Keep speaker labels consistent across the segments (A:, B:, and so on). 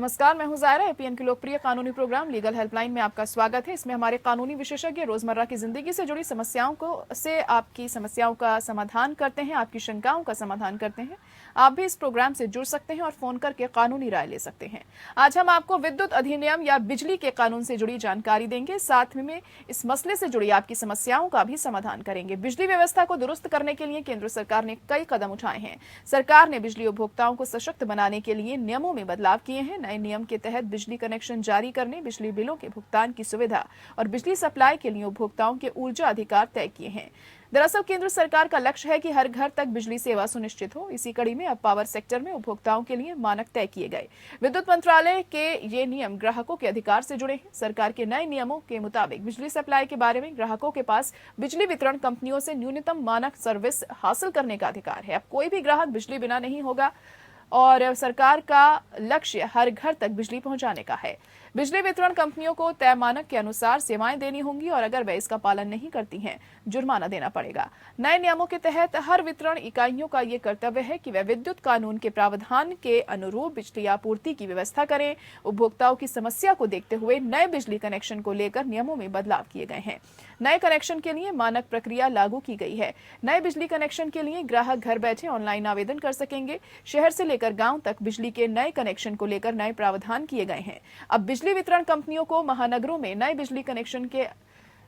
A: नमस्कार, मैं हूं जायरा। एपीएन के लोकप्रिय कानूनी प्रोग्राम लीगल हेल्पलाइन में आपका स्वागत है। इसमें हमारे कानूनी विशेषज्ञ रोजमर्रा की जिंदगी से जुड़ी आपकी समस्याओं का समाधान करते हैं, आपकी शंकाओं का समाधान करते हैं। आप भी इस प्रोग्राम से जुड़ सकते हैं और फोन करके कानूनी राय ले सकते हैं। आज हम आपको विद्युत अधिनियम या बिजली के कानून से जुड़ी जानकारी देंगे, साथ में इस मसले से जुड़ी आपकी समस्याओं का भी समाधान करेंगे। बिजली व्यवस्था को दुरुस्त करने के लिए केंद्र सरकार ने कई कदम उठाए हैं। सरकार ने बिजली उपभोक्ताओं को सशक्त बनाने के लिए नियमों में बदलाव किए हैं। नए नियम के तहत बिजली कनेक्शन जारी करने, बिजली बिलों के भुगतान की सुविधा और बिजली सप्लाई के लिए उपभोक्ताओं के ऊर्जा अधिकार तय किए हैं। दरअसल केंद्र सरकार का लक्ष्य है कि हर घर तक बिजली सेवा सुनिश्चित हो। इसी कड़ी में अब पावर सेक्टर में उपभोक्ताओं के लिए मानक तय किए गए। विद्युत मंत्रालय के ये नियम ग्राहकों के अधिकार से जुड़े हैं। सरकार के नए नियमों के मुताबिक बिजली सप्लाई के बारे में ग्राहकों के पास बिजली वितरण कंपनियों से न्यूनतम मानक सर्विस हासिल करने का अधिकार है। अब कोई भी ग्राहक बिजली बिना नहीं होगा और सरकार का लक्ष्य हर घर तक बिजली पहुंचाने का है। बिजली वितरण कंपनियों को तय मानक के अनुसार सेवाएं देनी होंगी और अगर वे इसका पालन नहीं करती हैं, जुर्माना देना पड़ेगा। नए नियमों के तहत हर वितरण इकाइयों का ये कर्तव्य है कि वे विद्युत कानून के प्रावधान के अनुरूप बिजली आपूर्ति की व्यवस्था करें। उपभोक्ताओं की समस्या को देखते हुए नए बिजली कनेक्शन को लेकर नियमों में बदलाव किए गए हैं। नए कनेक्शन के लिए मानक प्रक्रिया लागू की गई है। नए बिजली कनेक्शन के लिए ग्राहक घर बैठे ऑनलाइन आवेदन कर सकेंगे। शहर से लेकर गांव तक बिजली के नए कनेक्शन को लेकर नए प्रावधान किए गए हैं। अब बिजली वितरण कंपनियों को महानगरों में नए बिजली कनेक्शन के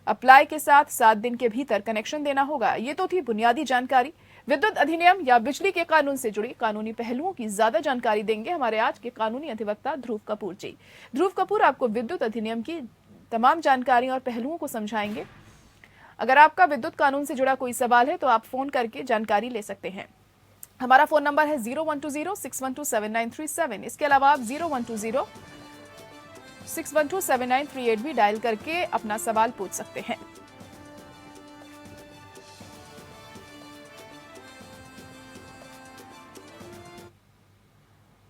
A: अप्लाई के साथ 7 दिन के भीतर कनेक्शन देना होगा। ये तो थी बुनियादी जानकारी। विद्युत अधिनियम या बिजली के कानून से जुड़ी कानूनी पहलुओं की ज्यादा जानकारी देंगे हमारे आज के कानूनी अधिवक्ता ध्रुव कपूर जी। ध्रुव कपूर आपको विद्युत अधिनियम की तमाम जानकारी और पहलुओं को समझाएंगे। अगर आपका विद्युत कानून से जुड़ा कोई सवाल है तो आप फोन करके जानकारी ले सकते हैं। हमारा फोन नंबर है 0120-612-7937। इसके अलावा आप 0120-612-7938 भी डायल करके अपना सवाल पूछ सकते हैं।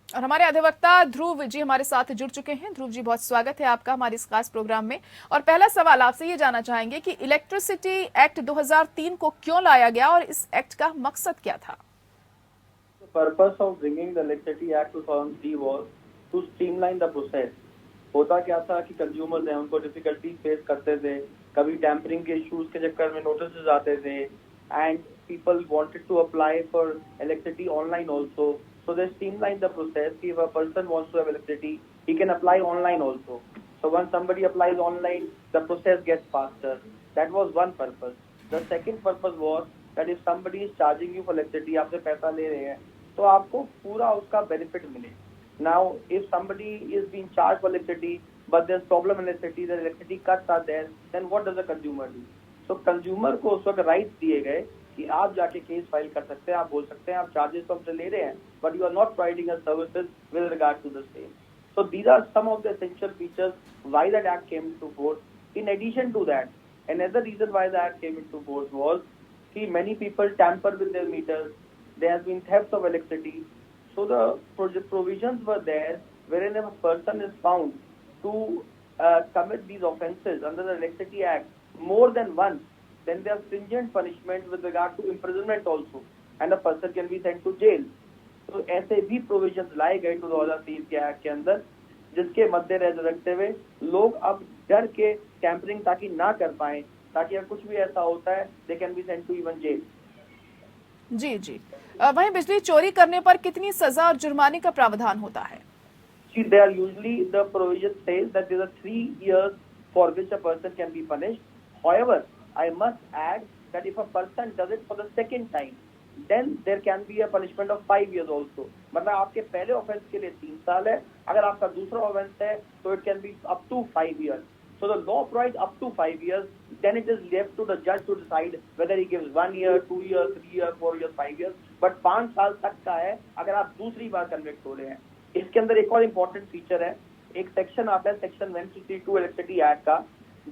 A: और हमारे अधिवक्ता ध्रुव जी हमारे साथ जुड़ चुके हैं। ध्रुव जी, बहुत स्वागत है आपका हमारे इस खास प्रोग्राम में। और पहला सवाल आपसे ये जानना चाहेंगे कि इलेक्ट्रिसिटी एक्ट 2003 को क्यों लाया गया और इस एक्ट का मकसद क्या था?
B: The purpose of bringing the Electricity Act 2003 was to streamline the process. होता क्या था कि कंज्यूमर्स हैं उनको डिफिकल्टी फेस करते थे, कभी टैम्परिंग के इश्यूज के चक्कर में नोटिस आते थे and people wanted to apply for electricity online also. So they streamline the process. If a person wants to have electricity, he can apply online also. So once somebody applies online, the process gets faster. That was one purpose. The second purpose was that if somebody is charging you for electricity, आपसे पैसा ले रहे हैं, तो आपको पूरा उसका benefit मिले. Now, if somebody is being charged for electricity, but there's problem in electricity, the electricity cuts are there, then what does the consumer do? So consumer को उस वक्त rights दिए गए कि आप जाके केस फाइल कर सकते हैं, आप बोल सकते हैं आप चार्जेस तो हमसे ले रहे हैं, but you are not providing us services with regard to the same. So these are some of the essential features why that act came to force. In addition to that, another reason why the act came into force was कि many people tamper with their meters, there has been theft of electricity. So the provisions were there wherein if a person is found to commit these offences under the Electricity Act more than once, then there are stringent punishment with regard to imprisonment also, and a person can be sent to jail. तो ऐसे भी provisions लाए गए 2003 के act के अंदर, जिसके मद्देनजर रखते हुए लोग अब डर के टैम्परिंग ताकि ना कर पाए, ताकि अगर कुछ भी ऐसा होता है they can be sent to even jail.
A: जी जी, वहीं बिजली चोरी करने पर कितनी सजा और जुर्माने का प्रावधान होता है?
B: They are usually the provision says that there are 3 years for which a person can be punished. However, I must add that if a person does it for the second time, then there can be a punishment of 5 years also. मतलब आपके पहले offence के लिए 3 साल है, अगर आपका दूसरा ऑफेंस है तो it can be up to 5 years. So the law provides up to 5 years. Then it is left to the judge to decide whether he gives 1 year, 2 years, 3 years, 4 years, 5 years. But 5 साल तक का है अगर आप दूसरी बार convict हो रहे हैं. इसके अंदर एक और इम्पोर्टेंट फीचर है, एक सेक्शन आता है सेक्शन 162 इलेक्ट्रिसिटी एक्ट का,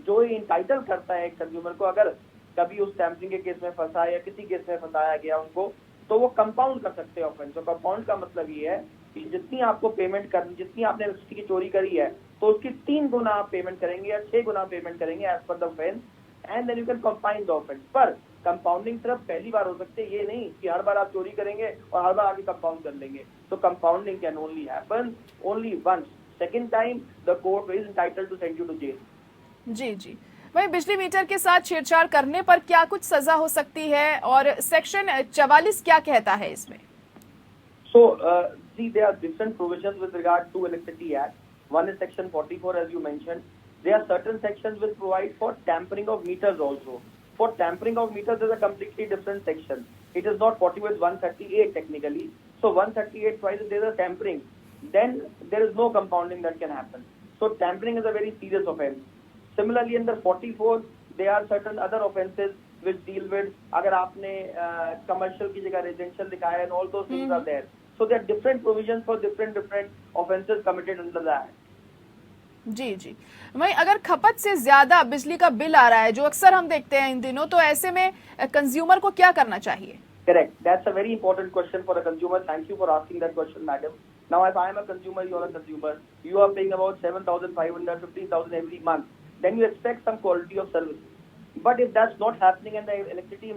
B: जो इंटाइटल करता है एक कंज्यूमर को अगर कभी उस टैम्परिंग के केस में फंसा या किसी केस में फंसाया गया उनको, तो वो कंपाउंड कर सकते हैं ऑफेंस. तो कंपाउंड का मतलब ये है कि जितनी आपको पेमेंट करनी, जितनी आपने इलेक्ट्रिसिटी की चोरी करी है तो उसकी 3 गुना आप पेमेंट करेंगे या 6 गुना पेमेंट करेंगे as per the offence, and then you can compound the offence. पर कंपाउंडिंग सिर्फ पहली बार हो सकती है, ये नहीं कि हर बार आप चोरी करेंगे और हर बार आगे कंपाउंड कर लेंगे. तो compounding can only happen only once. second time the court is entitled to send you to jail.
A: जी जी। वही बिजली मीटर के साथ छेड़छाड़ करने पर क्या कुछ सजा हो सकती है और सेक्शन 44 क्या कहता है इसमें?
B: So, see, there are different provisions with regard to Electricity Act. One is Section 44, as you mentioned. There are certain sections which provide for tampering of meters also. For tampering of meters, there's a completely different section. It is not 40 with 138 technically. So 138 twice there's a tampering. Then there is no compounding that can happen. So tampering is a very serious offence. Similarly, under 44, there are certain other offences which deal with अगर आपने commercial की जगह residential दिखाया and all those things are there. So there are different provisions for different offences committed under the act.
A: जी जी। वहीं अगर खपत से ज्यादा बिजली का बिल आ रहा है जो अक्सर हम देखते हैं इन दिनों, तो ऐसे में कंज्यूमर को क्या करना चाहिए?
B: Correct. That's a very important question for a consumer. Thank you for asking that question, madam. Now, if I am a consumer, you are a consumer. You are paying about 7,500, 15,000 every month. Then you expect some quality of service. But if that's not happening and the electricity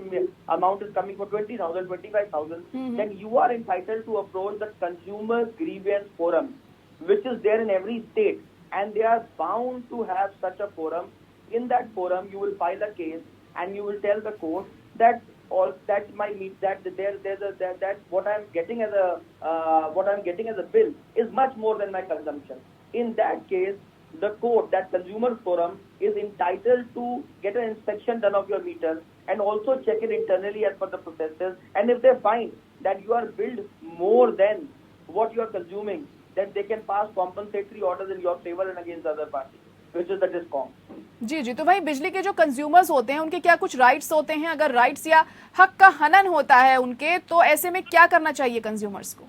B: amount is coming for 20,000, 25,000, then you are entitled to approach the Consumer Grievance Forum, which is there in every state, and they are bound to have such a forum. In that forum, you will file a case and you will tell the court that or that my that that what I'm getting as a bill is much more than my consumption. In that case, the court, that consumer forum, is entitled to get an inspection done of your meter and also check it internally as per the processes. And if they find that you are billed more than what you are consuming, then they can pass compensatory orders in your favor and against the other party, which is the DISCOM.
A: जी जी। तो भाई बिजली के जो consumers होते हैं उनके क्या कुछ राइट्स होते हैं? अगर राइट्स या हक का हनन होता है उनके, तो ऐसे में क्या करना चाहिए कंज्यूमर्स को?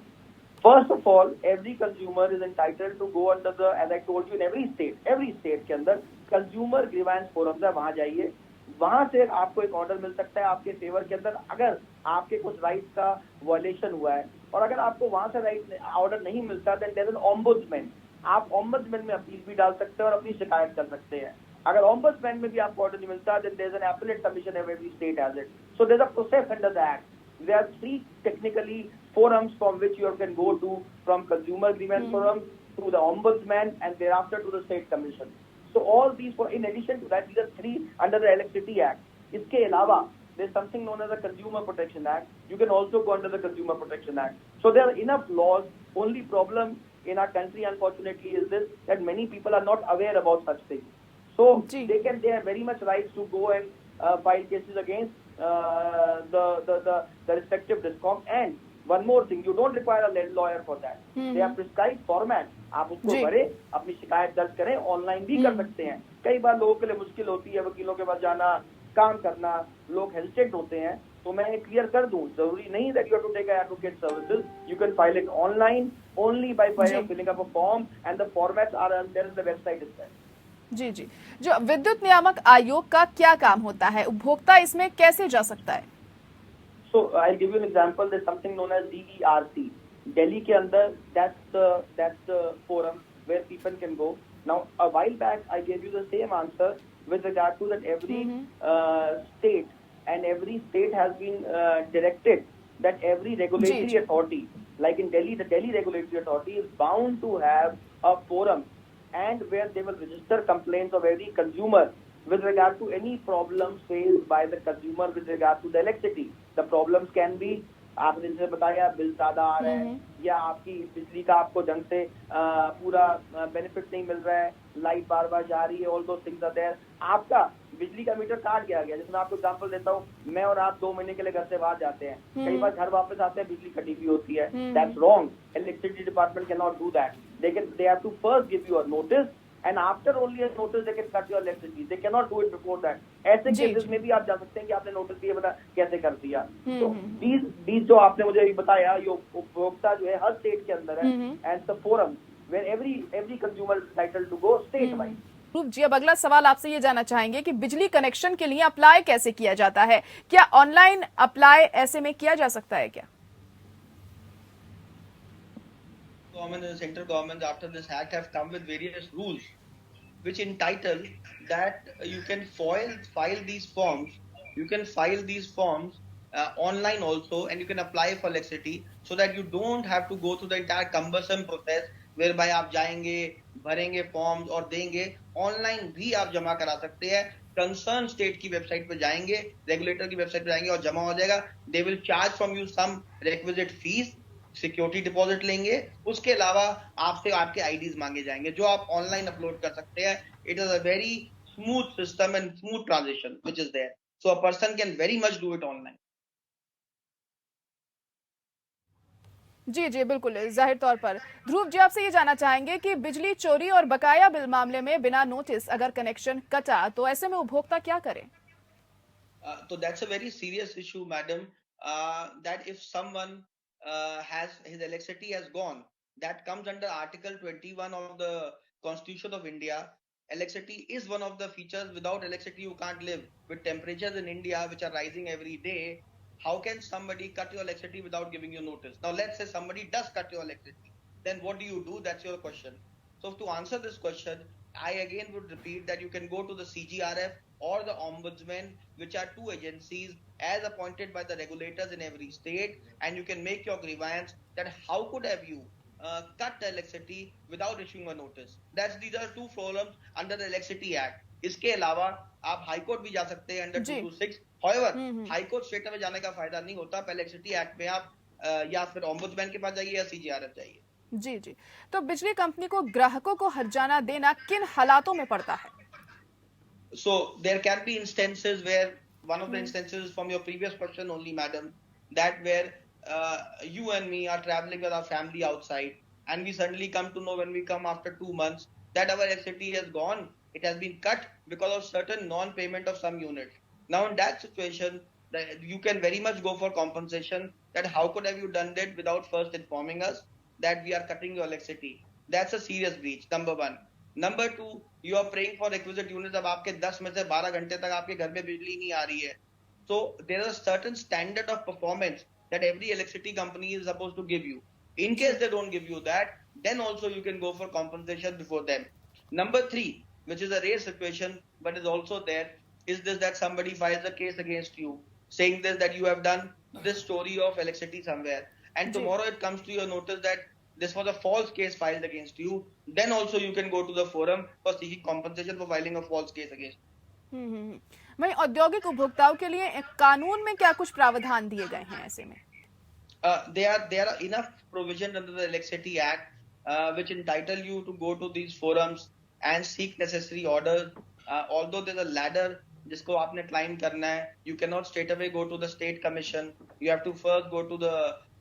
B: First of all, every consumer is entitled to go under the, as I told you, in every state के अंदर consumer grievance forums है, वहाँ जाइए, वहाँ से आपको एक ऑर्डर मिल सकता है आपके फेवर के अंदर अगर आपके कुछ राइट्स का वायलेशन हुआ है, और अगर आपको वहाँ से राइट ऑर्डर नहीं मिलता, then there is an ombudsman. आप ओम्बुड्समैन में अपील भी डाल सकते हैं और अपनी शिकायत कर सकते हैं. अगर ओम्बुड्समैन में भी आपको ऑर्डर नहीं मिलता, then there is an appellate commission of every state has it. So there is a process under the act. There are 3 technically forums from which you can go to, from Consumer Grievance Forum to the Ombudsman and thereafter to the State Commission. So all these, in addition to that, these are 3 under the Electricity Act. इसके अलावा there is something known as the Consumer Protection Act. You can also go under the Consumer Protection Act. So there are enough laws. Only problem in our country, unfortunately, is this, that many people are not aware about such things. So they have very much rights to go and file cases against the respective DISCOM. And one more thing, you don't require a lawyer for that. They have prescribed format. आप उसको भरे, अपनी शिकायत दर्ज करें, online भी कर सकते हैं. कई बार लोगों के लिए मुश्किल होती है वकीलों के पास जाना, काम करना, लोग हेजिटेट होते हैं, तो मैं क्लियर कर दूं, जरूरी नहीं that you have to take advocate services. You can file it online only by filling up a form, and the formats are there in the website itself.
A: जी जी। जो विद्युत नियामक आयोग का क्या काम होता है, उपभोक्ता इसमें कैसे जा सकता है?
B: So I'll give you an example. There's something known as DERC. Delhi के अंदर that's the forum where people can go. Now a while back I gave you the same answer with regard to that every state and every state has been directed that every regulatory authority, like in Delhi, the Delhi Regulatory Authority is bound to have a forum and where they will register complaints of every consumer with regard to any problems faced by the consumer with regard to the electricity. The problems can be, आपने जैसे बताया bill ज्यादा आ रहे हैं, या आपकी बिजली का आपको ढंग से पूरा बेनिफिट नहीं मिल रहा है, लाइट बार बार जा रही है, all those things are there. आपका बिजली का मीटर काट गया. जैसे मैं आपको एग्जांपल देता हूँ, मैं और आप 2 महीने के लिए घर से बाहर जाते हैं, कई बार घर वापस आते हैं बिजली कटी हुई होती है. That's wrong. Electricity department can not do that. they have to first give you a notice, and after only a notice they can cut your electricity. They cannot do it before that. ऐसे cases में भी आप जा सकते हैं कि आपने notice दिया, बता कैसे कर दिया. तो these जो आपने मुझे अभी बताया, ये उपभोक्ता जो है हर स्टेट के अंदर है, and the forum where every consumer is entitled to go state wise.
A: रूप जी, अब अगला सवाल आपसे ये जानना चाहेंगे कि बिजली कनेक्शन के लिए अप्लाई कैसे किया जाता है? क्या ऑनलाइन अप्लाई ऐसे में किया जा सकता है क्या?
C: Government and the central government after this act have come with various rules which entitle that you can file these forms. You can file these forms online also, and you can apply for electricity, so that you don't have to go through the entire cumbersome process whereby आप जाएंगे, भरेंगे forms और देंगे. Online भी आप जमा करा सकते हैं. कंसर्न स्टेट की वेबसाइट पे जाएंगे, रेगुलेटर की वेबसाइट पे जाएंगे और जमा हो जाएगा. They will charge from you some requisite fees, security deposit लेंगे. उसके अलावा आपसे आपके आईडीज मांगे जाएंगे जो आप ऑनलाइन अपलोड कर सकते हैं. It is a very smooth system and smooth transition which is there. So a person can very much do it online.
A: जी जी बिल्कुल, जाहिर तौर पर ध्रुव जी आपसे ये जानना चाहेंगे कि बिजली चोरी और बकाया बिल मामले में बिना नोटिस अगर कनेक्शन कटा तो ऐसे में उपभोक्ता क्या करे?
C: So that's a very serious issue, madam. That if someone has his electricity has gone, that comes under Article 21 of the Constitution of India. Electricity is one of the features. Without electricity, you can't live. With temperatures in India which are rising every day, how can somebody cut your electricity without giving you notice? Now, let's say somebody does cut your electricity. Then what do you do? That's your question. So to answer this question, I again would repeat that you can go to the CGRF or the Ombudsman, which are two agencies as appointed by the regulators in every state, and you can make your grievance that how could have you cut the electricity without issuing a notice. These are two forums under the Electricity Act. इसके अलावा आप high court भी जा सकते हैं under 226. However, high court straight में जाने का फायदा नहीं होता. पहले इलेक्ट्रिसिटी एक्ट में आप या फिर ओम्बुड्समैन के पास जाइए या सीजीआरएफ जाइए.
A: जी जी, तो बिजली कंपनी को ग्राहकों को हर्जाना देना किन हालातों में पड़ता है?
C: So there can be instances where one of the instances from your previous question only, madam, that where you and me are traveling with our family outside, and we suddenly come to know when we come after 2 months that our electricity has gone. It has been cut because of certain non-payment of some units. Now in that situation, you can very much go for compensation. That how could have you done that without first informing us that we are cutting your electricity? That's a serious breach. Number one. Number two, you are praying for requisite unit. अब आपके 10 में से 12 घंटे तक आपके घर में बिजली नहीं आ रही है. So there is a certain standard of performance that every electricity company is supposed to give you. In case they don't give you that, then also you can go for compensation before them. Number three, which is a rare situation but is also there, is this that somebody files a case against you saying this that you have done this story of electricity somewhere, and tomorrow it comes to your notice that this was a false case filed against you. Then also you can go to the forum for seeking compensation for filing a false case against.
A: वहीं औद्योगिक उपभोक्ताओं के लिए एक कानून में क्या कुछ प्रावधान दिए गए हैं ऐसे में?
C: There are enough provisions under the Electricity Act which entitle you to go to these forums and seek necessary orders. Although there's a ladder जिसको आपने climb करना है, you cannot straight away go to the state commission. You have to first go to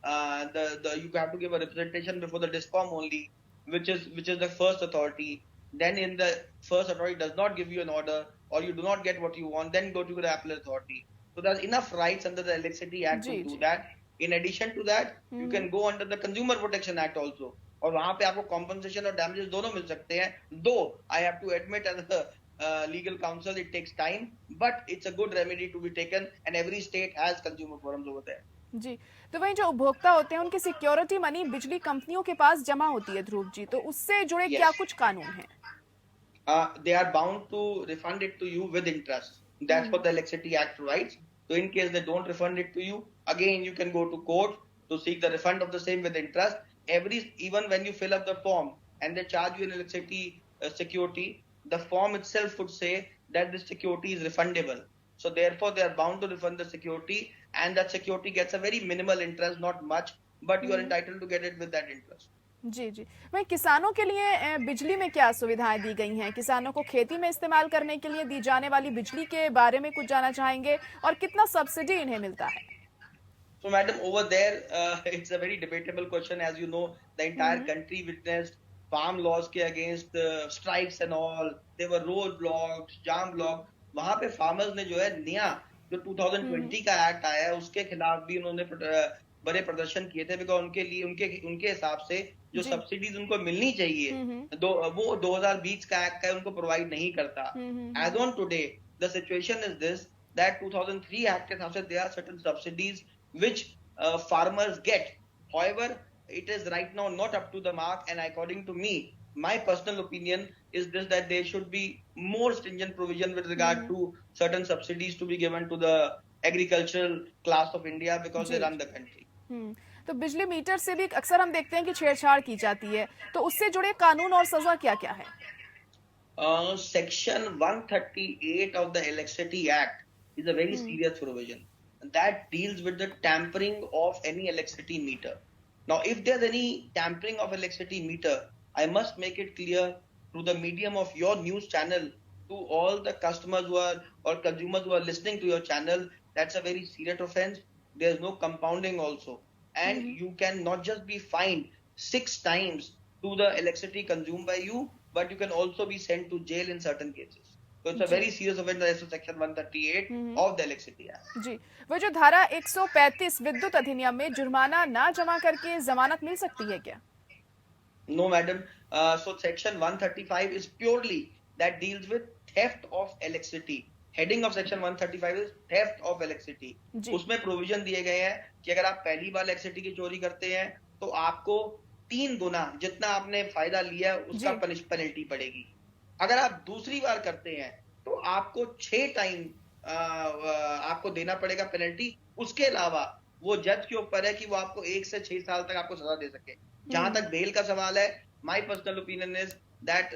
C: you have to give a representation before the DISCOM only, which is the first authority. Then in the first authority does not give you an order or you do not get what you want, then go to the appellate authority. So there's enough rights under the Electricity Act to do that. In addition to that, you can go under the Consumer Protection Act also. और वहां पे आपको compensation और damages दोनों मिल सकते हैं. Though I have to admit as a legal counsel it takes time, but it's a good remedy to be taken, and every state has consumer forums over there.
A: जी, तो वहीं जो उपभोक्ता होते हैं उनकी सिक्योरिटी मनी बिजली कंपनियों के पास जमा होती है ध्रुव जी, तो उससे जुड़े क्या कुछ कानून हैं?
C: They are bound to refund it to you with interest. That's what the Electricity Act provides. So in case they don't refund it to you, again you can go to court to seek the refund of the same with interest. Even when you fill up the form and they charge you an electricity security, the form itself would say that this security is refundable. So therefore they are bound to refund the security, and that security gets a very minimal interest, not much, but you are entitled to get it with that interest.
A: जी जी, वहीं किसानों के लिए बिजली में क्या सुविधाएं दी गई हैं? किसानों को खेती में इस्तेमाल करने के लिए दी जाने वाली बिजली के बारे में कुछ जानना चाहेंगे, और कितना सब्सिडी इन्हें मिलता है?
C: So madam, over there it's a very debatable question. As you know, the entire country witnessed farm laws के against strikes and all. There were road blocks, jam block. वहाँ पे farmers ने जो है नया जो 2020 का एक्ट आया है उसके खिलाफ भी उन्होंने बड़े प्रदर्शन किए थे, बिकॉज उनके लिए उनके हिसाब से जो सब्सिडीज उनको मिलनी चाहिए वो 2020 का एक्ट है उनको प्रोवाइड नहीं करता. As on today the situation is this that 2003 act के हिसाब से there are certain subsidies which farmers get. However, it is right now not up to the mark, and according to me, my personal opinion is this, that there should be more stringent provision with regard to certain subsidies to be given to the agricultural class of India because they run the country.
A: तो बिजली metre से भी अक्सर हम देखते हैं कि छेड़छाड़ की जाती है, तो उससे जुड़े कानून और सजा क्या क्या है?
C: Section 138 of the Electricity Act is a very serious provision that deals with the tampering of any electricity meter. Now, if there's any tampering of electricity meter, I must make it clear through the medium of your news channel to all the customers who are or consumers who are listening to your channel, that's a very serious offense. There's no compounding also. And you can not just be fined 6 times to the electricity consumed by you, but you can also be sent to jail in certain cases. So it's a very serious offense as to section 138 of the Electricity Act.
A: जी, वो जो धारा 135 विद्युत अधिनियम में जुर्माना ना जमा करके जमानत मिल सकती है क्या?
C: No, madam. So section 135 is purely that deals with theft of electricity. Heading of section 135 is theft of electricity.
A: जी।
C: उसमें प्रोविजन दिए गए हैं कि अगर आप पहली बार इलेक्ट्रिसिटी की चोरी करते हैं तो आपको 3 गुना जितना आपने फायदा लिया है उसका
A: जी।
C: पेनल्टी पड़ेगी। अगर आप दूसरी बार करते हैं तो आपको 6 टाइम आपको देना पड़ेगा पेनल्टी। उसके अलावा वो जज के ऊपर है कि वो आपको 1 से 6 साल तक आपको सजा दे सके। जहां तक बेल का सवाल है, my personal opinion is that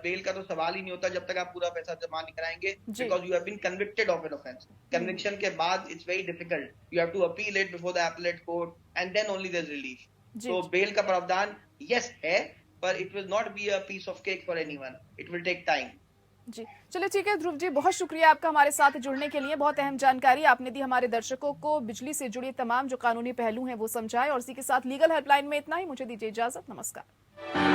C: bail का तो सवाल ही नहीं होता जब तक आप पूरा पैसा जमा नहीं कराएंगे, because you have been convicted of an offence. Conviction के बाद it's very difficult, you have to appeal it before the appellate court and then only there is relief. तो बेल का प्रावधान यस है, पर it will not be a piece of cake for anyone, it will take time.
A: जी, चलिए ठीक है ध्रुव जी, बहुत शुक्रिया आपका हमारे साथ जुड़ने के लिए। बहुत अहम जानकारी आपने दी हमारे दर्शकों को, बिजली से जुड़ी तमाम जो कानूनी पहलू हैं वो समझाए, और इसी के साथ लीगल हेल्पलाइन में इतना ही। मुझे दीजिए इजाजत, नमस्कार।